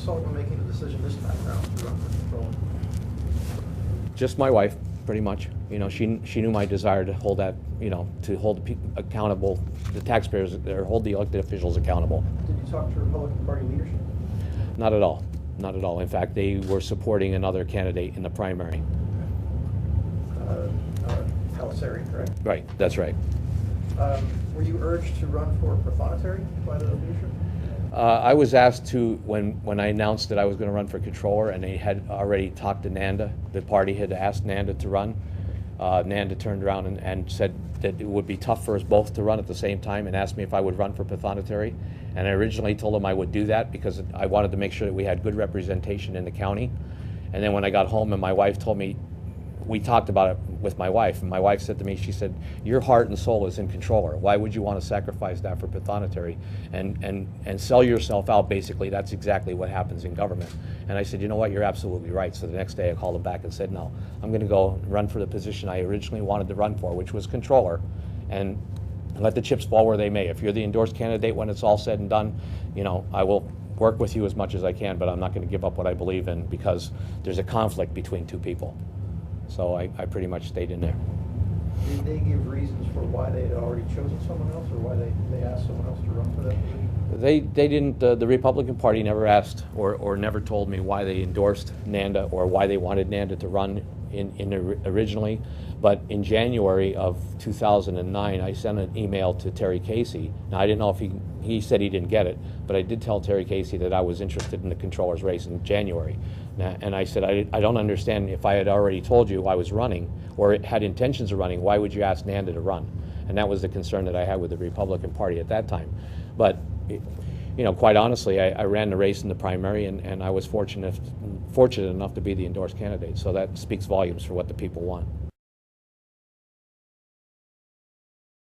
consult when making the decision this time around to run for control? Just my wife, pretty much. You know, she knew my desire to hold that, you know, to hold accountable, the taxpayers, or hold the elected officials accountable. Did you talk to Republican Party leadership? Not at all. Not at all. In fact, they were supporting another candidate in the primary. Palisari, correct? Right, that's right. Were you urged to run for prothonotary by the leadership? I was asked to, when I announced that I was going to run for controller, and they had already talked to Nanda, the party had asked Nanda to run. Nanda turned around and said that it would be tough for us both to run at the same time, and asked me if I would run for prothonotary. And I originally told him I would do that because I wanted to make sure that we had good representation in the county. And then when I got home and my wife told me, we talked about it with my wife, and my wife said to me, she said, your heart and soul is in controller. Why would you want to sacrifice that for prothonotary and sell yourself out? Basically, that's exactly what happens in government. And I said, you know what, you're absolutely right. So the next day I called him back and said, no, I'm going to go run for the position I originally wanted to run for, which was controller, and let the chips fall where they may. If you're the endorsed candidate when it's all said and done, you know, I will work with you as much as I can, but I'm not going to give up what I believe in because there's a conflict between two people. So I pretty much stayed in there. Did they give reasons for why they had already chosen someone else, or why they asked someone else to run for that position? They didn't, the Republican Party never asked or never told me why they endorsed Nanda or why they wanted Nanda to run originally. But in January of 2009, I sent an email to Terry Casey. Now, I didn't know if he said he didn't get it, but I did tell Terry Casey that I was interested in the controller's race in January. And I said, I don't understand, if I had already told you I was running or had intentions of running, why would you ask Nanda to run? And that was the concern that I had with the Republican Party at that time. But, you know, quite honestly, I ran the race in the primary, and I was fortunate enough to be the endorsed candidate. So that speaks volumes for what the people want.